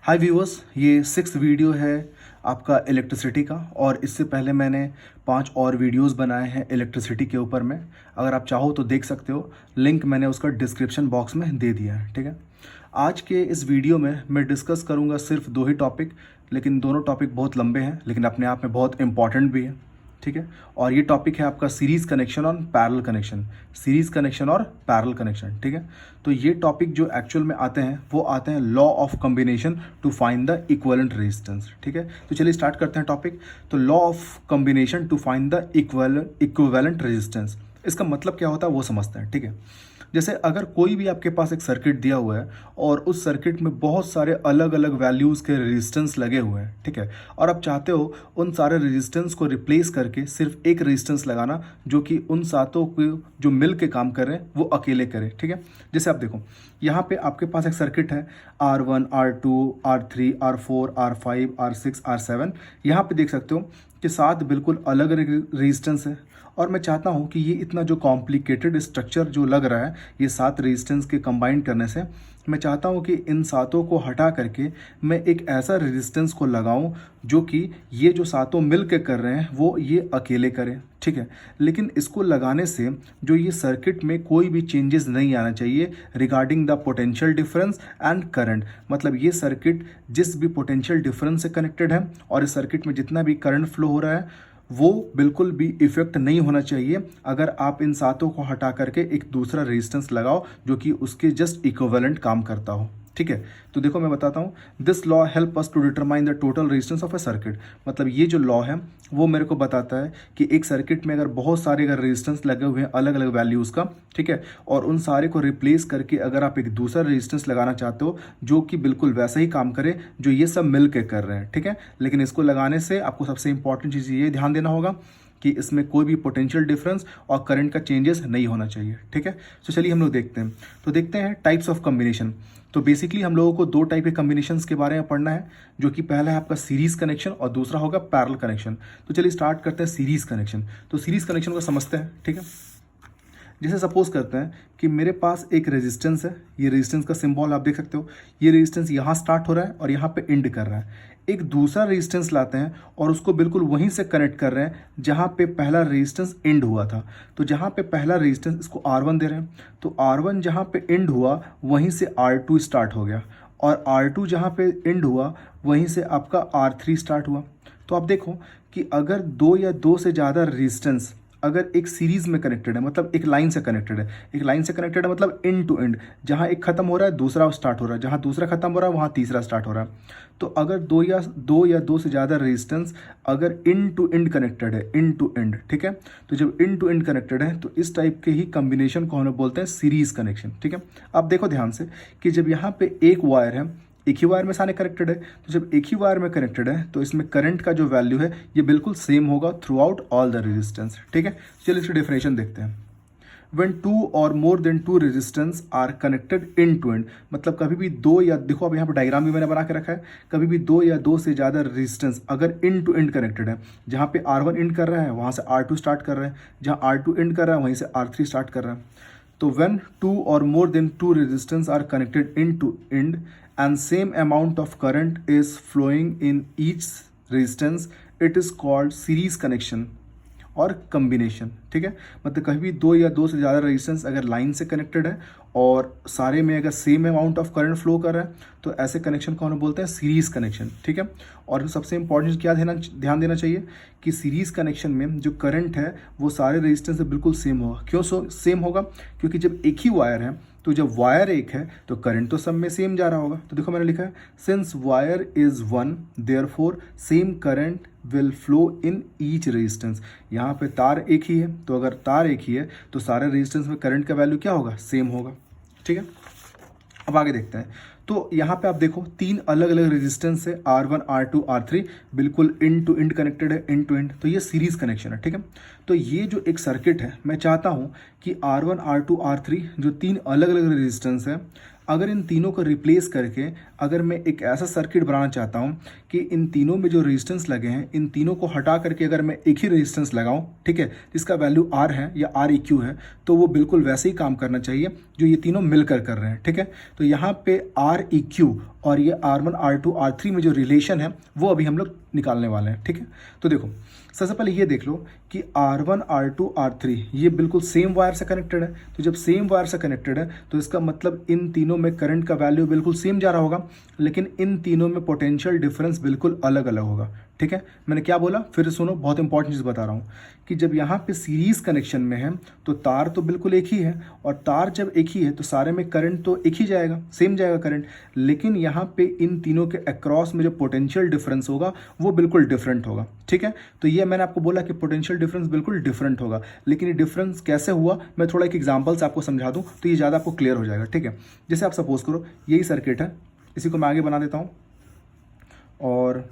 हाय viewers, ये 6th video है आपका इलेक्ट्रिसिटी का। और इससे पहले मैंने 5 और वीडियोस बनाए हैं इलेक्ट्रिसिटी के ऊपर में। अगर आप चाहो तो देख सकते हो, लिंक मैंने उसका डिस्क्रिप्शन बॉक्स में दे दिया है। ठीक है, आज के इस वीडियो में मैं डिस्कस करूंगा सिर्फ 2 ही टॉपिक, लेकिन दोनों टॉपिक बहुत लंबे हैं लेकिन अपने आप में बहुत इंपॉर्टेंट भी है। ठीक है, और ये टॉपिक है आपका सीरीज़ कनेक्शन और पैरेलल कनेक्शन। सीरीज़ कनेक्शन और पैरेलल कनेक्शन। ठीक है, तो ये टॉपिक जो एक्चुअल में आते हैं वो आते हैं law of combination to find the equivalent resistance. ठीक है, तो चलिए स्टार्ट करते हैं टॉपिक। तो law of combination to find the equivalent resistance, इसका मतलब क्या होता है वो समझते हैं। ठीक है, जैसे अगर कोई भी आपके पास एक सर्किट दिया हुआ है और उस सर्किट में बहुत सारे अलग अलग वैल्यूज़ के रेजिस्टेंस लगे हुए हैं। ठीक है, और आप चाहते हो उन सारे रेजिस्टेंस को रिप्लेस करके सिर्फ एक रेजिस्टेंस लगाना जो कि उन सातों को जो मिल के काम कर रहे हैं वो अकेले करें। ठीक है, जैसे आप देखो यहाँ पे आपके पास एक सर्किट है R1, R2, R3, R4, R5, R6, R7। यहाँ पे देख सकते हो कि 7 बिल्कुल अलग रेजिस्टेंस है। और मैं चाहता हूँ कि ये इतना जो कॉम्प्लिकेटेड स्ट्रक्चर जो लग रहा है, ये 7 रेजिस्टेंस के कंबाइन करने से मैं चाहता हूँ कि इन सातों को हटा करके मैं एक ऐसा रेजिस्टेंस को लगाऊं जो कि ये जो सातों मिल के कर रहे हैं वो ये अकेले करें। ठीक है, लेकिन इसको लगाने से जो ये सर्किट में कोई भी चेंजेस नहीं आना चाहिए regarding the potential difference and current. मतलब ये सर्किट जिस भी पोटेंशियल डिफरेंस से कनेक्टेड है और इस सर्किट में जितना भी करंट फ्लो हो रहा है वो बिल्कुल भी इफेक्ट नहीं होना चाहिए अगर आप इन सातों को हटा करके एक दूसरा रेजिस्टेंस लगाओ जो कि उसके जस्ट इक्विवेलेंट काम करता हो। ठीक है, तो देखो मैं बताता हूँ, this law help us to determine the total resistance of a circuit. मतलब ये जो लॉ है वो मेरे को बताता है कि एक सर्किट में अगर बहुत सारे अगर रेजिस्टेंस लगे हुए हैं अलग अलग वैल्यूज़ का, ठीक है, और उन सारे को रिप्लेस करके अगर आप एक दूसरा रेजिस्टेंस लगाना चाहते हो जो कि बिल्कुल वैसा ही काम करे जो ये सब मिल के कर रहे हैं। ठीक है, लेकिन इसको लगाने से आपको सबसे इंपॉर्टेंट चीज़ ये ध्यान देना होगा कि इसमें कोई भी पोटेंशियल डिफरेंस और करंट का चेंजेस नहीं होना चाहिए। ठीक है, तो चलिए हम लोग देखते हैं। तो देखते हैं टाइप्स ऑफ कॉम्बिनेशन। तो बेसिकली हम लोगों को 2 टाइप के कॉम्बिनेशंस के बारे में पढ़ना है, जो कि पहला है आपका सीरीज कनेक्शन और दूसरा होगा पैरेलल कनेक्शन। तो चलिए स्टार्ट करते हैं सीरीज कनेक्शन। तो सीरीज कनेक्शन को समझते हैं। ठीक है, जैसे सपोज करते हैं कि मेरे पास एक रेजिस्टेंस है, ये रेजिस्टेंस का सिंबल आप देख सकते हो, ये रेजिस्टेंस यहाँ स्टार्ट हो रहा है और यहाँ पे एंड कर रहा है। एक दूसरा रेजिस्टेंस लाते हैं और उसको बिल्कुल वहीं से कनेक्ट कर रहे हैं जहाँ पे पहला रेजिस्टेंस एंड हुआ था। तो जहाँ पे पहला रेजिस्टेंस, इसको R1 दे रहे हैं, तो R1 जहाँ पे एंड हुआ वहीं से R2 स्टार्ट हो गया, और R2 जहाँ पे एंड हुआ वहीं से आपका R3 स्टार्ट हुआ। तो आप देखो कि अगर 2 या 2 से ज़्यादा रेजिस्टेंस अगर एक सीरीज में कनेक्टेड है, मतलब एक लाइन से कनेक्टेड है, एक लाइन से कनेक्टेड है मतलब एंड टू एंड, जहाँ एक खत्म हो रहा है दूसरा स्टार्ट हो रहा है, जहाँ दूसरा खत्म हो रहा है वहाँ तीसरा स्टार्ट हो रहा है। तो अगर 2 से ज़्यादा रेजिस्टेंस अगर एंड टू एंड कनेक्टेड है, एंड टू एंड, ठीक है, तो जब एंड टू एंड कनेक्टेड है तो इस टाइप के ही कॉम्बिनेशन को हम बोलते हैं सीरीज कनेक्शन। ठीक है, अब देखो ध्यान से कि जब यहाँ पे एक वायर है, एक ही वायर में सारे कनेक्टेड है, तो जब एक ही वायर में कनेक्टेड है तो इसमें करंट का जो वैल्यू है ये बिल्कुल सेम होगा through out all the resistance. ठीक है, चलिए इसकी डेफिनेशन देखते हैं। When 2 or more than 2 resistance are connected end to end, मतलब कभी भी 2 या, देखो अब यहाँ पर डायग्राम भी मैंने बना के रखा है, कभी भी 2 या 2 से ज़्यादा रेजिस्टेंस अगर end to end कनेक्टेड है, जहाँ पे R1 एंड कर रहा है वहाँ से R2 स्टार्ट कर रहा है, जहाँ R2 एंड कर रहा है वहीं से R3 स्टार्ट कर रहा है। तो when 2 or more than 2 resistance are connected end to end and same amount of current is flowing in each resistance, it is called series connection और कम्बिनेशन। ठीक है, मतलब कभी भी 2 या 2 से ज़्यादा रेजिस्टेंस अगर लाइन से कनेक्टेड है और सारे में अगर same amount of current flow कर रहा है तो ऐसे कनेक्शन को हम बोलते हैं सीरीज कनेक्शन। ठीक है, और सबसे इंपॉर्टेंट क्या ध्यान देना चाहिए कि सीरीज कनेक्शन में जो करंट है वो सारे रेजिस्टेंस से बिल्कुल सेम होगा। क्यों सेम होगा? क्योंकि जब एक ही वायर है तो जब वायर एक है तो करंट तो सब में सेम जा रहा होगा। तो देखो मैंने लिखा है, since wire is one therefore same current will flow in each resistance. यहाँ पे तार एक ही है, तो अगर तार एक ही है तो सारे रेजिस्टेंस में करंट का वैल्यू क्या होगा? सेम होगा। ठीक है, अब आगे देखते हैं। तो यहाँ पे आप देखो 3 अलग अलग रेजिस्टेंस है, R1, R2, R3, बिल्कुल एंड टू एंड कनेक्टेड है, एंड टू एंड, तो ये सीरीज कनेक्शन है। ठीक है, तो ये जो एक सर्किट है मैं चाहता हूँ कि R1, R2, R3 जो 3 अलग अलग रेजिस्टेंस है, अगर इन तीनों को रिप्लेस करके अगर मैं एक ऐसा सर्किट बनाना चाहता हूँ कि इन तीनों में जो रेजिस्टेंस लगे हैं इन तीनों को हटा करके अगर मैं एक ही रेजिस्टेंस लगाऊं, ठीक है, जिसका वैल्यू R है या ReQ है, तो वो बिल्कुल वैसे ही काम करना चाहिए जो ये तीनों मिलकर कर रहे हैं। ठीक है, तो यहाँ पे ReQ और ये R1 R2 R3 में जो रिलेशन है वो अभी हम लोग निकालने वाले हैं, ठीक है। तो देखो सबसे पहले ये देख लो कि R1 R2 R3 ये बिल्कुल सेम वायर से कनेक्टेड है। तो जब सेम वायर से कनेक्टेड है तो इसका मतलब इन तीनों में करंट का वैल्यू बिल्कुल सेम जा रहा होगा, लेकिन इन तीनों में पोटेंशियल डिफरेंस बिल्कुल अलग अलग होगा, ठीक है। मैंने क्या बोला फिर सुनो, बहुत इंपॉर्टेंट चीज़ बता रहा हूँ कि जब यहाँ पे सीरीज कनेक्शन में है तो तार तो बिल्कुल एक ही है, और तार जब एक ही है तो सारे में करंट तो एक ही जाएगा, सेम जाएगा करंट, लेकिन यहाँ पे इन तीनों के अक्रॉस में जो पोटेंशियल डिफरेंस होगा वो बिल्कुल डिफरेंट होगा, ठीक है। तो ये मैंने आपको बोला कि पोटेंशियल डिफरेंस बिल्कुल डिफरेंट होगा, लेकिन ये डिफरेंस कैसे हुआ मैं थोड़ा एक एग्जाम्पल से आपको समझा दूँ तो ये ज़्यादा आपको क्लियर हो जाएगा, ठीक है। जैसे आप सपोज करो यही सर्किट है, इसी को मैं आगे बना देता हूँ, और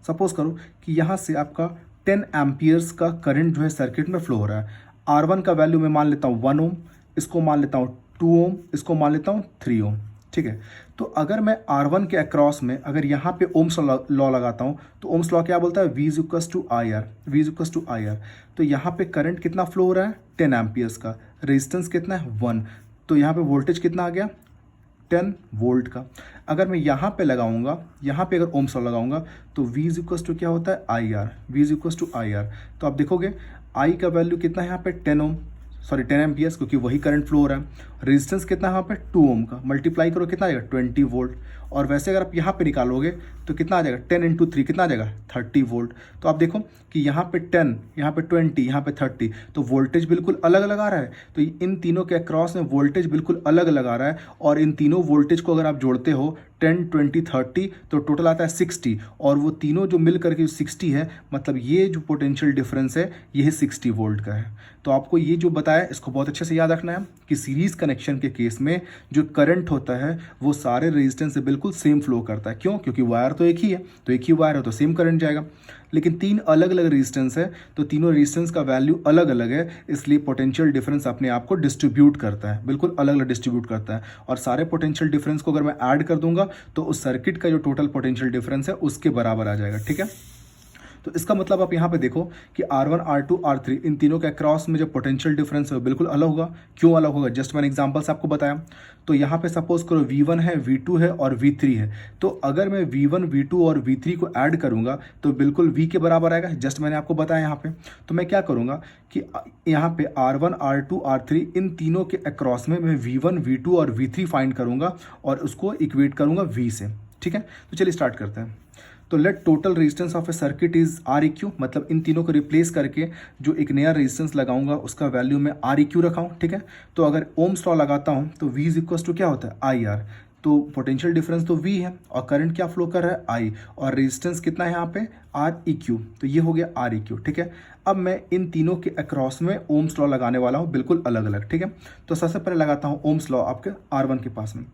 सपोज करो कि यहाँ से आपका 10 एम्पियर्स का करंट जो है सर्किट में फ्लो हो रहा है। R1 का वैल्यू मैं मान लेता हूँ 1 ओम, इसको मान लेता हूँ 2 ओम, इसको मान लेता हूँ 3 ओम, ठीक है। तो अगर मैं R1 के अक्रॉस में अगर यहाँ पे ओम्स लॉ लगाता हूँ तो ओम्स लॉ क्या बोलता है, V equals to I R, V equals to I R. तो यहाँ पे करंट कितना फ्लो हो रहा है 10 एम्पियर्स का, रेजिस्टेंस कितना है 1, तो यहाँ पे वोल्टेज कितना आ गया 10 वोल्ट का। अगर मैं यहाँ पे लगाऊंगा, यहाँ पे अगर ओम्स लॉ लगाऊंगा तो V इक्वल्स टू क्या होता है I R, V equals to I R. तो आप देखोगे I का वैल्यू कितना है यहाँ पे 10 ओम, सॉरी 10 एम्पियर्स, क्योंकि वही करंट फ्लो हो रहा है। रेजिस्टेंस कितना है यहाँ पे 2 ओम का, मल्टीप्लाई करो कितना आएगा 20 वोल्ट, और वैसे अगर आप यहाँ पे निकालोगे तो कितना आ जाएगा 10 इंटू 3 कितना आ जाएगा 30 वोल्ट। तो आप देखो कि यहाँ पे 10, यहाँ पे 20, यहाँ पे 30, तो वोल्टेज बिल्कुल अलग अलग आ रहा है। तो इन तीनों के अक्रॉस में वोल्टेज बिल्कुल अलग अलग आ रहा है, और इन तीनों वोल्टेज को अगर आप जोड़ते हो 10, 20, 30 तो टोटल आता है 60, और वो तीनों जो मिल करके 60 है, मतलब ये जो पोटेंशियल डिफरेंस है ये 60 वोल्ट का है। तो आपको ये जो बताया इसको बहुत अच्छे से याद रखना है कि सीरीज कनेक्शन के केस में जो करंट होता है वो सारे रेजिस्टेंस से बिल्कुल सेम फ्लो करता है। क्यों? क्योंकि वायर तो एक ही है, तो एक ही वायर है तो सेम करंट जाएगा। लेकिन 3 अलग अलग रेजिस्टेंस है तो तीनों रेजिस्टेंस का वैल्यू अलग अलग है, इसलिए पोटेंशियल डिफरेंस अपने आप को डिस्ट्रीब्यूट करता है, बिल्कुल अलग अलग डिस्ट्रीब्यूट करता है। और सारे पोटेंशियल डिफरेंस को अगर मैं ऐड कर दूंगा तो उस सर्किट का जो टोटल पोटेंशियल डिफरेंस है उसके बराबर आ जाएगा, ठीक है। तो इसका मतलब आप यहाँ पे देखो कि R1, R2, R3 इन तीनों के अक्रॉस में जो पोटेंशियल डिफरेंस है वो बिल्कुल अलग होगा। क्यों अलग होगा? जस्ट मैंने एग्जांपल से आपको बताया। तो यहाँ पे सपोज करो V1 है, V2 है और V3 है। तो अगर मैं V1, V2 और V3 को ऐड करूँगा तो बिल्कुल V के बराबर आएगा, जस्ट मैंने आपको बताया यहाँ पे। तो मैं क्या करूँगा कि यहाँ पे R1, R2, R3 इन तीनों के अक्रॉस में मैं V1, V2 और V3 फाइंड करूँगा और उसको इक्वेट करूँगा V से, ठीक है। तो चलिए स्टार्ट करते हैं। तो let total resistance of a circuit is R EQ, मतलब इन तीनों को रिप्लेस करके जो एक नया रेजिस्टेंस लगाऊंगा उसका वैल्यू मैं आर इक्यू रखाऊँ, ठीक है। तो अगर ओम्स लॉ लगाता हूँ तो V इज इक्वल्स टू क्या होता है आई आर, तो पोटेंशियल डिफरेंस तो V है और करंट क्या फ्लो कर रहा है I, और रेजिस्टेंस कितना है यहाँ पे आर इक्यू, तो ये हो गया आर इक्यू, ठीक है। अब मैं इन तीनों के अक्रॉस में ओम्स लॉ लगाने वाला हूँ बिल्कुल अलग अलग, ठीक है। तो सबसे पहले लगाता हूँ ओम्स लॉ आपके R1 के पास में।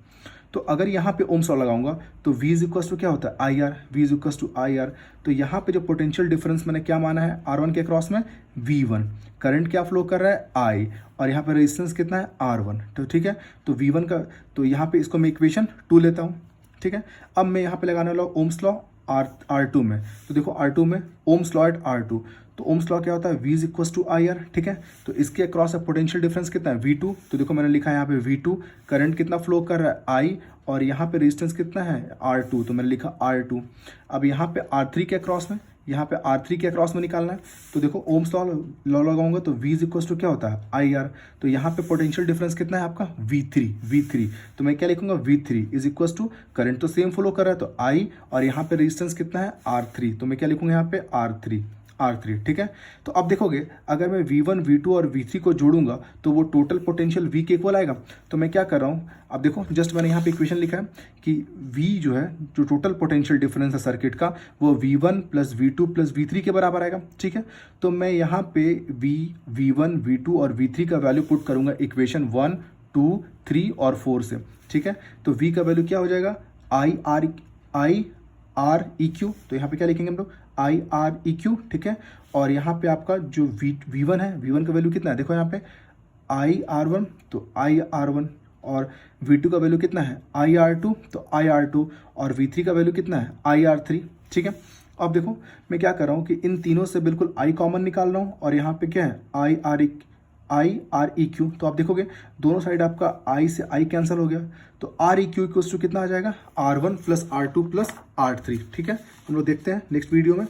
तो अगर यहाँ पे ओम्स लॉ लगाऊंगा तो V इज इक्वल्स टू क्या होता है I R, V is equals to I R. तो यहाँ पे जो पोटेंशियल डिफरेंस मैंने क्या माना है R1 के क्रॉस में V1, करंट क्या फ्लो कर रहा है I, और यहाँ पे रेजिस्टेंस कितना है R1, तो ठीक है। तो V1 का, तो यहाँ पे इसको मैं इक्वेशन 2 लेता हूँ, ठीक है। अब मैं यहाँ पे लगाने वाला हूँ ओम्स लॉ R2 में। तो देखो R2 में ओम्स लॉ एट R2, तो ओम्स लॉ क्या होता है V is equals to I R, ठीक है। तो इसके अक्रॉस है पोटेंशियल डिफरेंस कितना है V2, तो देखो मैंने लिखा है यहाँ पे V2, करंट कितना फ्लो कर रहा है I, और यहाँ पे रेजिस्टेंस कितना है R2, तो मैंने लिखा R2। अब यहाँ पे R3 के अक्रॉस में, यहाँ पे R3 के अक्रॉस में निकालना है। तो देखो ओम्स लॉ लगाऊंगा तो V इज इक्वल्स टू क्या होता है आई आर, तो यहाँ पे पोटेंशियल डिफरेंस कितना है आपका V3, तो मैं क्या लिखूंगा V3 is equals to, current तो सेम फ्लो कर रहा है तो I, और यहाँ पे रेजिस्टेंस कितना है R3, तो मैं क्या लिखूंगा यहाँ पे R3, ठीक है। तो अब देखोगे अगर मैं V1, V2 और V3 को जोड़ूंगा तो वो टोटल पोटेंशियल V के इक्वल आएगा। तो मैं क्या कर रहा हूँ, अब देखो जस्ट मैंने यहाँ पे इक्वेशन लिखा है कि V जो है, जो टोटल पोटेंशियल डिफरेंस है सर्किट का, वो V1 plus V2 plus V3 के बराबर आएगा, ठीक है। तो मैं यहाँ पे V1, V2 और V3 का वैल्यू पुट करूँगा इक्वेशन 1, 2, 3 और 4 से, ठीक है। तो V का वैल्यू क्या हो जाएगा आई आर ई क्यू, तो यहाँ पे क्या लिखेंगे हम लोग आई आर ई क्यू, ठीक है। और यहाँ पे आपका जो V1 है, V1 का वैल्यू कितना है, देखो यहाँ पे आई आर वन, तो आई आर वन, और V2 का वैल्यू कितना है आई आर टू, तो आई आर टू, और V3 का वैल्यू कितना है आई आर थ्री, ठीक है। अब देखो मैं क्या कर रहा हूँ कि इन तीनों से बिल्कुल I कॉमन निकाल रहा हूँ, और यहाँ पे क्या है आई आई आर ई क्यू, तो आप देखोगे दोनों साइड आपका आई से आई कैंसिल हो गया, तो R E Q equals to कितना आ जाएगा, R1 plus R2 plus R3। ठीक है, हम लोग देखते हैं नेक्स्ट वीडियो में।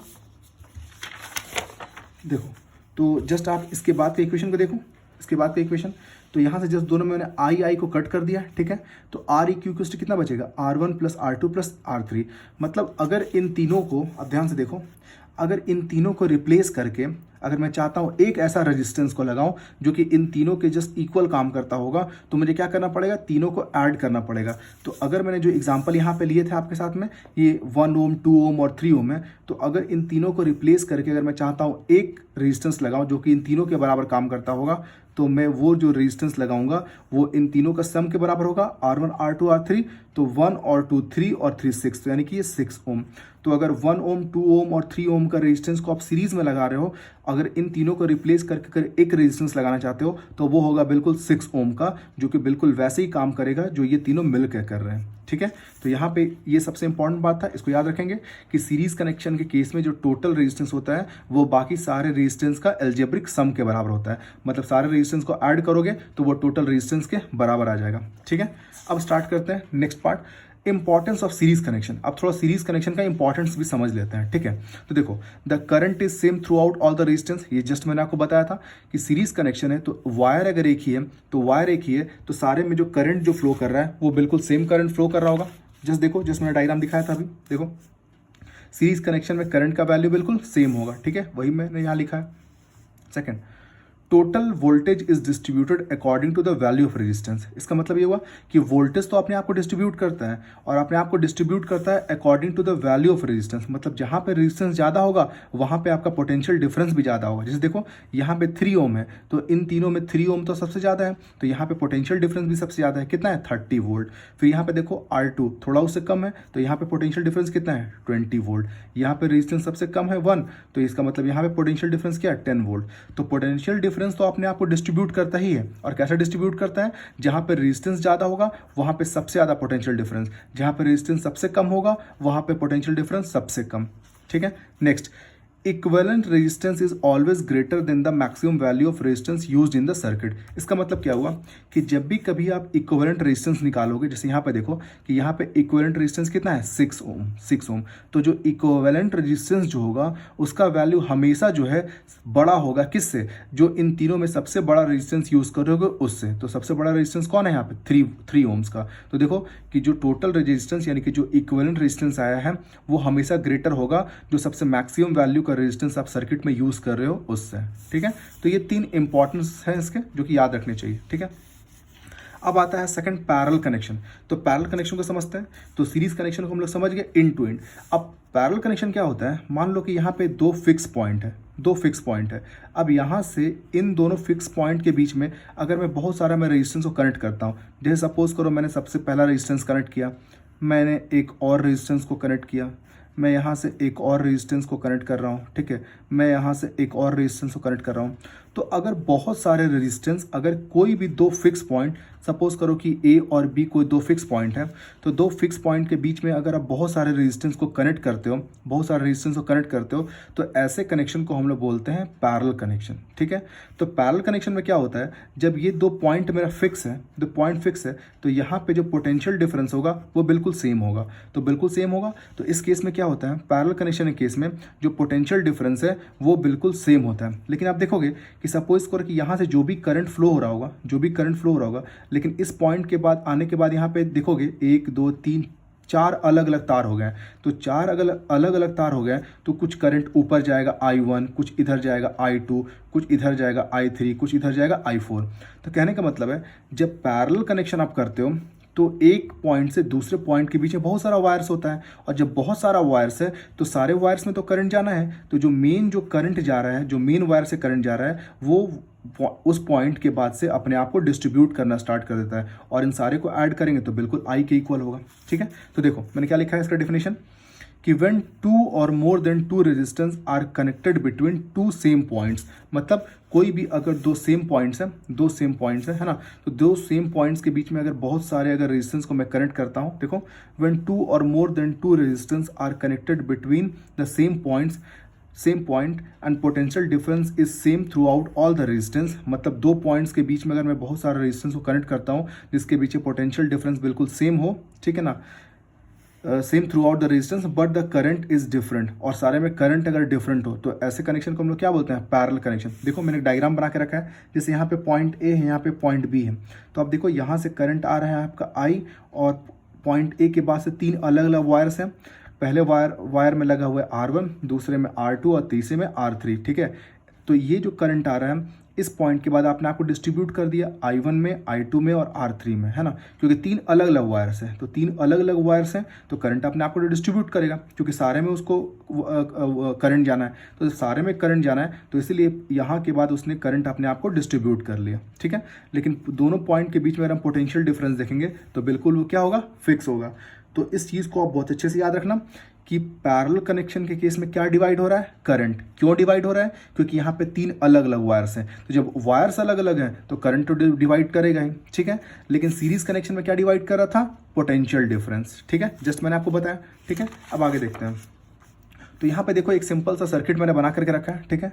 देखो तो जस्ट आप इसके बाद के इक्वेशन को देखो, इसके बाद का इक्वेशन, तो यहाँ से जस्ट दोनों में मैंने आई को कट कर दिया। ठीक है, तो आर ई क्यू कितना बचेगा, R1 plus R2 plus R3। मतलब अगर इन तीनों को, अब ध्यान से देखो, अगर इन तीनों को रिप्लेस करके अगर मैं चाहता हूँ एक ऐसा रेजिस्टेंस को लगाऊं जो कि इन तीनों के जस्ट इक्वल काम करता होगा, तो मुझे क्या करना पड़ेगा, तीनों को ऐड करना पड़ेगा। तो अगर मैंने जो एग्जांपल यहाँ पे लिए थे आपके साथ में, ये 1 ओम 2 ओम और 3 ओम है, तो अगर इन तीनों को रिप्लेस करके अगर मैं चाहता हूँ एक रेजिस्टेंस लगाऊं जो कि इन तीनों के बराबर काम करता होगा, तो मैं वो जो रेजिस्टेंस लगाऊंगा वो इन तीनों का सम के बराबर होगा, R1 R2 R3। तो 1 और 2 3 और 3 6, तो यानी कि ये 6 ओम। तो अगर 1 ओम 2 ओम और 3 ओम का रेजिस्टेंस को आप सीरीज में लगा रहे हो, अगर इन तीनों को रिप्लेस करके अगर एक रेजिस्टेंस लगाना चाहते हो तो वो होगा बिल्कुल 6 ओम का, जो कि बिल्कुल वैसे ही काम करेगा जो ये तीनों मिलकर कर रहे हैं। ठीक है, तो यहाँ पे ये सबसे इंपॉर्टेंट बात था, इसको याद रखेंगे कि सीरीज कनेक्शन के केस में जो टोटल रेजिस्टेंस होता है वो बाकी सारे रेजिस्टेंस का एल्जेब्रिक सम के बराबर होता है। मतलब सारे रेजिस्टेंस को ऐड करोगे तो वो टोटल रेजिस्टेंस के बराबर आ जाएगा। ठीक है, अब स्टार्ट करते हैं next part, importance of series connection. अब थोड़ा सीरीज कनेक्शन का इंपॉर्टेंस भी समझ लेते हैं। ठीक है, तो देखो the current is same through out all the resistance, ये जस्ट मैंने आपको बताया था कि सीरीज कनेक्शन है तो वायर अगर एक ही है, तो वायर एक ही है तो सारे में जो करंट जो फ्लो कर रहा है वो बिल्कुल सेम करंट फ्लो कर रहा होगा। जस्ट देखो, जस्ट मैंने डायग्राम दिखाया था अभी, देखो सीरीज कनेक्शन में करंट का वैल्यू बिल्कुल सेम होगा। ठीक है, वही मैंने यहाँ लिखा है। Second, total voltage is distributed according to the value of resistance. इसका मतलब ये हुआ कि वोल्टेज तो अपने आप को डिस्ट्रीब्यूट करता है और अपने आप को डिस्ट्रीब्यूट करता है according to the value of resistance. मतलब जहाँ पे रेजिस्टेंस ज़्यादा होगा वहाँ पे आपका पोटेंशियल डिफरेंस भी ज़्यादा होगा। जैसे देखो यहाँ पे 3 ओम है तो इन तीनों में 3 ओम तो सबसे ज़्यादा है, तो यहाँ पे पोटेंशियल डिफरेंस भी सबसे ज़्यादा है, कितना है 30 वोल्ट। फिर यहाँ पे देखो R2 थोड़ा उससे कम है तो यहाँ पे पोटेंशियल डिफरेंस कितना है 20 वोल्ट। यहाँ पे रेजिस्टेंस सबसे कम है 1, तो इसका मतलब यहाँ पे पोटेंशियल डिफरेंस क्या है 10 वोल्ट। तो पोटेंशियल डिफरेंस तो अपने आप को डिस्ट्रीब्यूट करता ही है, और कैसे डिस्ट्रीब्यूट करता है, जहां पे रेजिस्टेंस ज्यादा होगा वहां पे सबसे ज्यादा पोटेंशियल डिफरेंस, जहां पे रेजिस्टेंस सबसे कम होगा वहां पे पोटेंशियल डिफरेंस सबसे कम। ठीक है, next, equivalent resistance is always greater than the maximum value of resistance used in the circuit. इसका मतलब क्या हुआ कि जब भी कभी आप इक्विवेलेंट रेजिस्टेंस निकालोगे, जैसे यहाँ पे देखो कि यहाँ पे इक्विवेलेंट रेजिस्टेंस कितना है 6 ओम, 6 ओम। तो जो इक्विवेलेंट रेजिस्टेंस जो होगा उसका वैल्यू हमेशा जो है बड़ा होगा, किससे, जो इन तीनों में सबसे बड़ा रेजिस्टेंस यूज करोगे उससे। तो सबसे बड़ा रेजिस्टेंस कौन है यहाँ पे 3 ओम्स का। तो देखो कि जो टोटल रेजिस्टेंस यानी कि जो इक्विवेलेंट रेजिस्टेंस आया है वो हमेशा ग्रेटर होगा जो सबसे मैक्सिमम वैल्यू का रेजिस्टेंस आप सर्किट में यूज कर रहे हो उससे। ठीक है, तो ये 3 इंपॉर्टेंस है इसके जो कि याद रखने चाहिए। ठीक है, अब आता है सेकंड पैरेलल कनेक्शन। तो पैरेलल कनेक्शन को समझते हैं। तो सीरीज कनेक्शन को हम लोग समझ गए इंड टू इंड। अब पैरेलल कनेक्शन क्या होता है, मान लो कि यहाँ पे 2 फिक्स पॉइंट है, 2 फिक्स पॉइंट है। अब यहाँ से इन दोनों फिक्स पॉइंट के बीच में अगर मैं बहुत सारा मैं रेजिस्टेंस को कनेक्ट करता हूँ, जैसे सपोज करो मैंने सबसे पहला रेजिस्टेंस कनेक्ट किया, मैंने एक और रेजिस्टेंस को कनेक्ट किया, मैं यहाँ से एक और रेजिस्टेंस को कनेक्ट कर रहा हूँ। ठीक है, मैं यहाँ से एक और रेजिस्टेंस को कनेक्ट कर रहा हूँ। तो अगर बहुत सारे रेजिस्टेंस, अगर कोई भी 2 फिक्स पॉइंट, सपोज करो कि ए और बी कोई 2 फिक्स पॉइंट है, तो 2 फिक्स पॉइंट के बीच में अगर आप बहुत सारे रेजिस्टेंस को कनेक्ट करते हो, बहुत सारे रेजिस्टेंस को कनेक्ट करते हो, तो ऐसे कनेक्शन को हम लोग बोलते हैं पैरेलल कनेक्शन। ठीक है, तो पैरेलल कनेक्शन में क्या होता है, जब ये 2 पॉइंट मेरा फिक्स है, 2 पॉइंट फिक्स है, तो यहाँ पे जो पोटेंशियल डिफरेंस होगा वो बिल्कुल सेम होगा। तो बिल्कुल सेम होगा, तो इस केस में क्या होता है, पैरेलल कनेक्शन के केस में जो पोटेंशियल डिफरेंस है वो बिल्कुल सेम होता है। लेकिन आप देखोगे कि सपोज करो कि यहाँ से जो भी करंट फ्लो हो रहा होगा, जो भी करंट फ्लो हो रहा होगा, लेकिन इस पॉइंट के बाद आने के बाद यहाँ पे देखोगे 1 2 3 4 अलग अलग तार हो गए। तो 4 अलग अलग तार हो गए, तो कुछ करंट ऊपर जाएगा I1, कुछ इधर जाएगा I2, कुछ इधर जाएगा I3, कुछ इधर जाएगा I4। तो कहने का मतलब है जब पैरेलल कनेक्शन आप करते हो तो एक पॉइंट से दूसरे पॉइंट के बीच में बहुत सारा वायर्स होता है, और जब बहुत सारा वायर्स है तो सारे वायर्स में तो करंट जाना है। तो जो मेन जो करंट जा रहा है, जो मेन वायर से करंट जा रहा है, वो उस पॉइंट के बाद से अपने आप को डिस्ट्रीब्यूट करना स्टार्ट कर देता है, और इन सारे को ऐड करेंगे तो बिल्कुल आई के इक्वल होगा। ठीक है, तो देखो मैंने क्या लिखा है इसका डेफिनेशन कि when 2 or more than 2 resistance are connected between 2 same points, मतलब कोई भी अगर 2 सेम पॉइंट्स हैं, 2 सेम पॉइंट्स है ना, तो 2 सेम पॉइंट्स के बीच में अगर बहुत सारे अगर रेजिस्टेंस को मैं कनेक्ट करता हूँ, देखो when 2 or more than 2 resistance are connected between the same points, same point and potential difference is same through out all the resistance. मतलब दो पॉइंट्स के बीच में अगर मैं बहुत सारे रेजिस्टेंस को कनेक्ट करता हूँ जिसके बीच पोटेंशियल डिफरेंस बिल्कुल सेम हो, ठीक है ना, same through out the resistance but the current is different, और सारे में करंट अगर डिफरेंट हो तो ऐसे कनेक्शन को हम लोग क्या बोलते हैं, पैरेलल कनेक्शन। देखो मैंने डायग्राम बना के रखा है, जैसे यहाँ पे पॉइंट ए है, यहाँ पे पॉइंट बी है, तो अब देखो यहाँ से करंट आ रहा है आपका आई, और पॉइंट ए के बाद से तीन अलग अलग वायर्स हैं। पहले वायर में लगा हुआ है R1, दूसरे में R2 और तीसरे में R3, ठीक है। तो ये जो करंट आ रहा है इस पॉइंट के बाद आपने आपको डिस्ट्रीब्यूट कर दिया I1 में, I2 में और R3 में, है ना, क्योंकि तीन अलग अलग वायर्स हैं, तो तीन अलग अलग वायर्स हैं तो करंट अपने आपको डिस्ट्रीब्यूट करेगा, क्योंकि सारे में उसको करंट जाना है, तो सारे में करंट जाना है, तो इसलिए यहाँ के बाद उसने करंट अपने आप को डिस्ट्रीब्यूट कर लिया, ठीक है। लेकिन दोनों पॉइंट के बीच में अगर हम पोटेंशियल डिफरेंस देखेंगे तो बिल्कुल वो क्या होगा, फिक्स होगा। तो इस चीज़ को आप बहुत अच्छे से याद रखना कि पैरेलल कनेक्शन के केस में क्या डिवाइड हो रहा है, करंट। क्यों डिवाइड हो रहा है, क्योंकि यहाँ पे तीन अलग अलग वायर्स हैं, तो जब वायर्स अलग अलग हैं तो करंट तो डिवाइड करेगा ही, ठीक है। लेकिन सीरीज कनेक्शन में क्या डिवाइड कर रहा था, पोटेंशियल डिफरेंस, ठीक है, जस्ट मैंने आपको बताया, ठीक है। अब आगे देखते हैं। तो यहाँ पे देखो एक सिंपल सा सर्किट मैंने बना करके रखा है, ठीक है।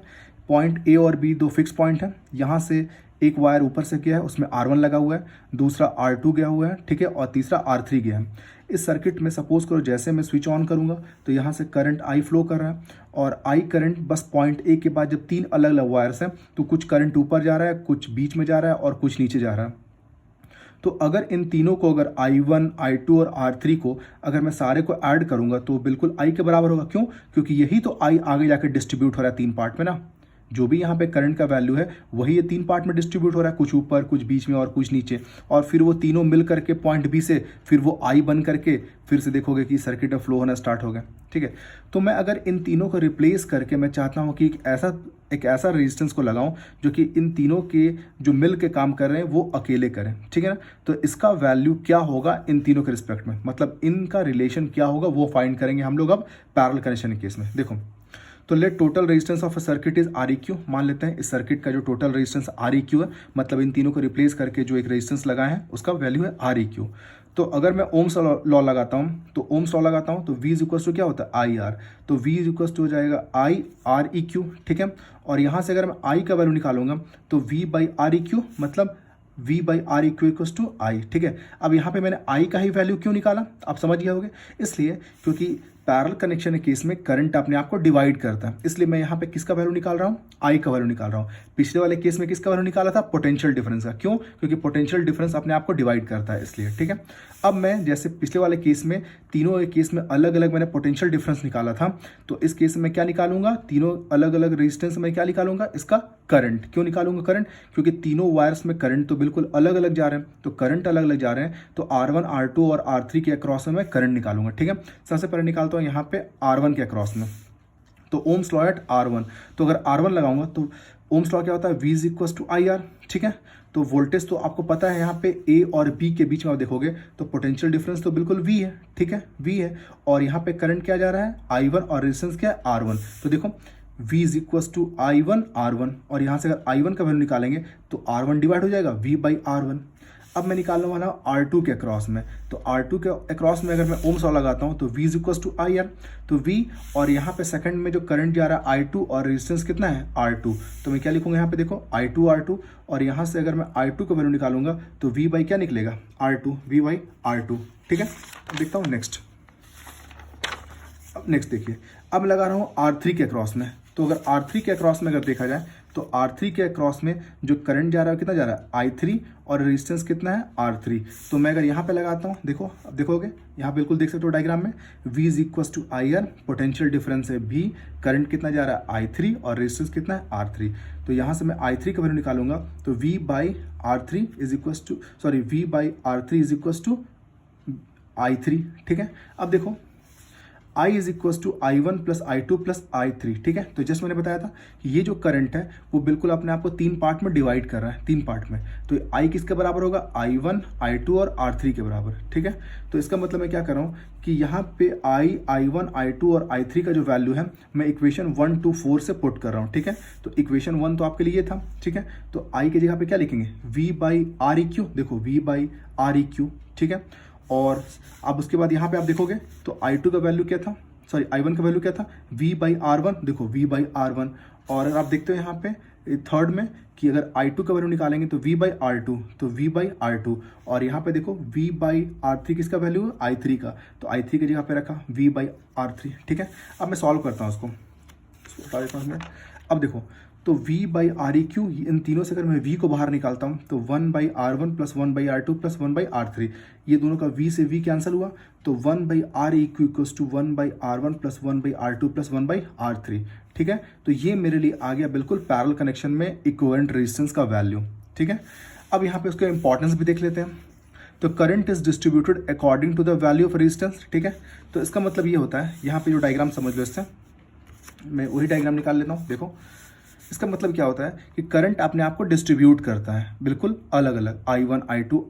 पॉइंट ए और बी दो फिक्स पॉइंट है, यहाँ से एक वायर ऊपर से गया है, उसमें R1 लगा हुआ है, दूसरा R2 गया हुआ है, ठीक है, और तीसरा R3 गया है। इस सर्किट में सपोज करो जैसे मैं स्विच ऑन करूंगा तो यहाँ से करंट I फ्लो कर रहा है, और I करंट बस पॉइंट ए के बाद जब तीन अलग अलग वायर्स हैं तो कुछ करंट ऊपर जा रहा है, कुछ बीच में जा रहा है और कुछ नीचे जा रहा है। तो अगर इन तीनों को, अगर I1, I2 और R3 को अगर मैं सारे को ऐड करूंगा तो बिल्कुल I के बराबर होगा। क्यों, क्योंकि यही तो I आगे जाकर डिस्ट्रीब्यूट हो रहा है तीन पार्ट में ना, जो भी यहाँ पे करंट का वैल्यू है वही ये तीन पार्ट में डिस्ट्रीब्यूट हो रहा है, कुछ ऊपर, कुछ बीच में और कुछ नीचे, और फिर वो तीनों मिल करके पॉइंट बी से फिर वो आई बन करके फिर से देखोगे कि सर्किट में फ्लो होना स्टार्ट हो गया, ठीक है। तो मैं अगर इन तीनों को रिप्लेस करके मैं चाहता हूँ कि एक ऐसा रेजिस्टेंस को लगाऊं जो कि इन तीनों के जो मिल के काम कर रहे हैं वो अकेले करें, ठीक है ना। तो इसका वैल्यू क्या होगा इन तीनों के रिस्पेक्ट में, मतलब इनका रिलेशन क्या होगा वो फाइंड करेंगे हम लोग अब पैरेलल कनेक्शन के केस में। देखो, तो let total resistance of a circuit is Req। मान लेते हैं इस सर्किट का जो टोटल रेजिस्टेंस Req है, मतलब इन तीनों को रिप्लेस करके जो एक रेजिस्टेंस लगाए हैं उसका वैल्यू है Req। तो अगर मैं ओम्स लॉ लगाता हूँ तो ओम्स लॉ लगाता हूँ तो V इज इक्वल टू क्या होता है IR, तो V इज इक्वल टू हो जाएगा I Req, ठीक है। और यहाँ से अगर मैं I का वैल्यू निकालूंगा तो V बाई Req, मतलब V by Req equal to I, ठीक है। अब यहाँ पे मैंने I का ही वैल्यू क्यों निकाला, आप समझ गए होंगे, इसलिए क्योंकि पैरेलल कनेक्शन के केस में करंट अपने आप को डिवाइड करता है, इसलिए मैं यहाँ पे किसका वैल्यू निकाल रहा हूँ, I का वैल्यू निकाल रहा हूँ। पिछले वाले केस में किसका वैल्यू निकाला था, पोटेंशियल डिफरेंस का। क्यों, क्योंकि पोटेंशियल डिफरेंस अपने आप को डिवाइड करता है, इसलिए, ठीक है। अब मैं जैसे पिछले वाले केस में तीनों केस में अलग अलग मैंने पोटेंशियल डिफरेंस निकाला था, तो इस केस में क्या निकालूंगा, तीनों अलग अलग रेजिस्टेंस में क्या निकालूंगा, इसका करंट। क्यों निकालूंगा करंट, क्योंकि तीनों वायर्स में करंट तो बिल्कुल अलग अलग जा रहे हैं, तो करंट अलग अलग जा रहे हैं, तो R1, R2 और R3 के अक्रॉस में मैं करंट निकालूंगा, ठीक है। सबसे पहले निकालता हूँ यहाँ पे R1 के अक्रॉस में, तो ओम्स लॉ एट R1, तो अगर R1 लगाऊंगा तो ओम्स लॉ क्या होता है, V is equal to IR, ठीक है। तो वोल्टेज तो आपको पता है यहाँ पे A और B के बीच में आप देखोगे तो पोटेंशियल डिफरेंस तो बिल्कुल V है, ठीक है, V है, और यहाँ पे करंट क्या जा रहा है, I1, और रेजिस्टेंस क्या है, R1। तो देखो V is equal to I1 R1, और यहाँ से अगर I1 का वैल्यू निकालेंगे तो R1 डिवाइड हो जाएगा V बाई R1। अब मैं निकालने वाला हूँ R2 के अक्रॉस में, तो R2 के अक्रॉस में अगर मैं ओम्स लॉ लगाता हूँ तो V is equal to IR, तो V, और यहाँ पे सेकंड में जो करंट जा रहा है I2 और रेजिस्टेंस कितना है R2, तो मैं क्या लिखूंगा यहाँ पे देखो I2 R2, और यहाँ से अगर मैं I2 का वैल्यू निकालूंगा तो V बाई क्या निकलेगा, R2, V बाई R2, ठीक है। देखता हूँ नेक्स्ट। अब नेक्स्ट देखिए, अब लगा रहा हूँ R3 के अक्रॉस में, तो अगर R3 के अक्रॉस में अगर देखा जाए तो R3 के अक्रॉस में जो करंट जा रहा है कितना जा रहा है, I3, और रेजिस्टेंस कितना है, R3। तो मैं अगर यहाँ पे लगाता हूँ, देखो अब देखोगे यहाँ बिल्कुल देख सकते हो डायग्राम में, V is equal to IR, potential difference है V, करंट कितना जा रहा है I3, और रेजिस्टेंस कितना है R3। तो यहाँ से मैं I3 का वैल्यू निकालूंगा तो V by R3 is equal to, sorry, V by R3 is equal to I3, ठीक है। अब देखो I is equal to I1 plus I2 plus I3, ठीक है। तो जस्ट मैंने बताया था कि ये जो करंट है वो बिल्कुल अपने आप को तीन पार्ट में डिवाइड कर रहा है, तीन पार्ट में, तो I किसके बराबर होगा, I1, I2 और R3 के बराबर, ठीक है। तो इसका मतलब मैं क्या कर रहा हूँ कि यहाँ पे I1, I2 और I3 का जो वैल्यू है मैं इक्वेशन 1 to 4 से पुट कर रहा हूँ, ठीक है। तो इक्वेशन 1 तो आपके लिए था, ठीक है। तो I की जगह पे क्या लिखेंगे, V बाई Req, देखो V बाई Req, ठीक है। और अब उसके बाद यहाँ पे आप देखोगे तो I2 का वैल्यू क्या था, सॉरी I1 का वैल्यू क्या था, V/R1, देखो V/R1। और अगर आप देखते हो यहाँ पे थर्ड में कि अगर I2 का वैल्यू निकालेंगे तो V/R2, तो V/R2। और यहाँ पे देखो V/R3 किसका वैल्यू है, I3 का, तो I3 की जगह पे रखा V/R3। ठीक है, अब मैं सॉल्व करता हूँ उसको हटा देता हूँ। अब देखो तो V/Req, इन तीनों से अगर मैं V को बाहर निकालता हूँ तो 1/R1 plus 1/R2 plus 1/R3, ये दोनों का V से V कैंसिल हुआ, तो 1/Req equals to 1/R1 plus 1/R2 plus 1/R3। ठीक है, तो ये मेरे लिए आ गया बिल्कुल पैरेलल कनेक्शन में इक्विवेलेंट रेजिस्टेंस का वैल्यू। ठीक है, अब यहाँ पे उसका इंपॉर्टेंस भी देख लेते हैं। तो current is distributed according to the value of resistance. ठीक है, तो इसका मतलब ये होता है, यहाँ पे जो डायग्राम समझ लो, इससे मैं वही डायग्राम निकाल लेता हूँ। देखो इसका मतलब क्या होता है कि करंट अपने आप को डिस्ट्रीब्यूट करता है बिल्कुल अलग अलग I1, I2,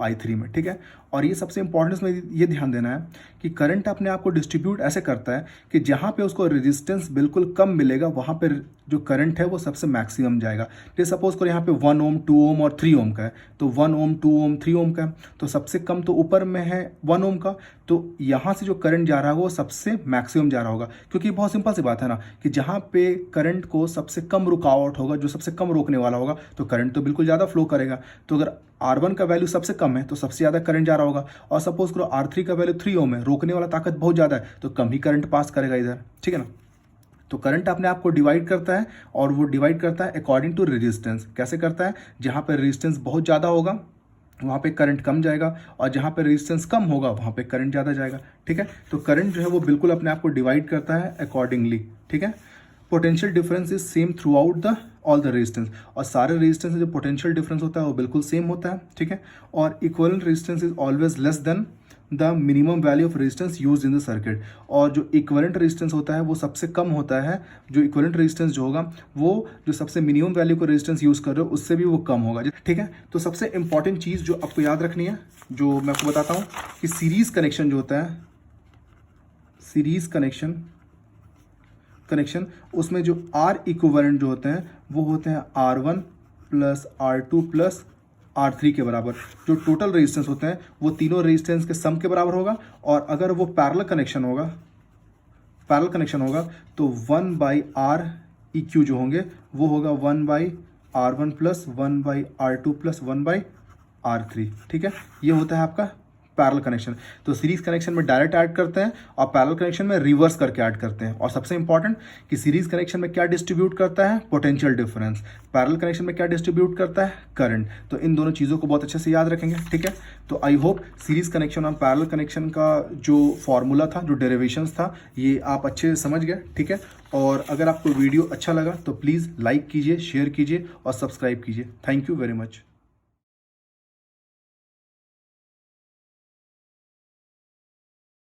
I3 में। ठीक है, और ये सबसे इंपॉर्टेंट इसमें ये ध्यान देना है कि करंट अपने आप को डिस्ट्रीब्यूट ऐसे करता है कि जहाँ पे उसको रेजिस्टेंस बिल्कुल कम मिलेगा वहाँ पे जो करंट है वो सबसे मैक्सिमम जाएगा। जैसे सपोज करो यहाँ पे 1 ओम, 2 ओम और 3 ओम का है, तो 1 ओम, 2 ओम, 3 ओम का है, तो सबसे कम तो ऊपर में है 1 ओम का, तो यहाँ से जो करंट जा रहा है वो सबसे मैक्सिमम जा रहा होगा। क्योंकि बहुत सिंपल सी बात है ना कि जहाँ पे करंट को सबसे कम रुकावट होगा, जो सबसे कम रोकने वाला होगा, तो करंट तो बिल्कुल ज़्यादा फ्लो करेगा। तो अगर R1 का वैल्यू सबसे कम है तो सबसे ज़्यादा करंट जा रहा होगा, और सपोज करो R3 का वैल्यू 3 ओम है, रोकने वाला ताकत बहुत ज़्यादा है, तो कम ही करंट पास करेगा इधर। ठीक है ना, तो करंट अपने आप को डिवाइड करता है, और वो डिवाइड करता है अकॉर्डिंग टू रेजिस्टेंस। कैसे करता है, जहाँ पर रेजिस्टेंस बहुत ज़्यादा होगा वहाँ पे करंट कम जाएगा, और जहाँ पे रेजिस्टेंस कम होगा वहाँ पे करंट ज़्यादा जाएगा। ठीक है, तो करंट जो है वो बिल्कुल अपने आप को डिवाइड करता है अकॉर्डिंगली। ठीक है, potential difference is same through out the all the resistance, और सारे रेजिस्टेंस में जो पोटेंशियल डिफरेंस होता है वो बिल्कुल सेम होता है। ठीक है, और equivalent resistance is always less than the minimum value of resistance use in the circuit, और जो इक्विवेलेंट रेजिस्टेंस होता है वो सबसे कम होता है, जो इक्विवेलेंट रेजिस्टेंस जो होगा वो जो सबसे मिनिमम वैल्यू को रेजिस्टेंस यूज कर रहे हो उससे भी वो कम होगा। ठीक है, तो सबसे इंपॉर्टेंट चीज़ जो आपको याद रखनी है, जो मैं आपको बताता हूँ कि सीरीज कनेक्शन जो होता है, सीरीज कनेक्शन उसमें जो R इक्विवेलेंट जो होते हैं वो होते हैं R1 plus R2 plus R3 के बराबर। जो टोटल रेजिस्टेंस होते हैं वो तीनों रेजिस्टेंस के सम के बराबर होगा, और अगर वो पैरेलल कनेक्शन होगा तो 1/Req जो होंगे वो होगा 1/R1 plus 1/R2 plus 1/R3। ठीक है, ये होता है आपका पैरेलल कनेक्शन। तो सीरीज कनेक्शन में डायरेक्ट ऐड करते हैं, और पैरेलल कनेक्शन में रिवर्स करके ऐड करते हैं। और सबसे इंपॉर्टेंट कि सीरीज कनेक्शन में क्या डिस्ट्रीब्यूट करता है, पोटेंशियल डिफरेंस। पैरेलल कनेक्शन में क्या डिस्ट्रीब्यूट करता है, करंट। तो इन दोनों चीज़ों को बहुत अच्छे से याद रखेंगे। ठीक है, तो आई होप सीरीज कनेक्शन और पैरेलल कनेक्शन का जो फॉर्मूला था, जो डेरिवेशंस था, ये आप अच्छे से समझ गए। ठीक है, और अगर आपको वीडियो अच्छा लगा तो प्लीज़ लाइक कीजिए, शेयर कीजिए और सब्सक्राइब कीजिए। Thank you very much.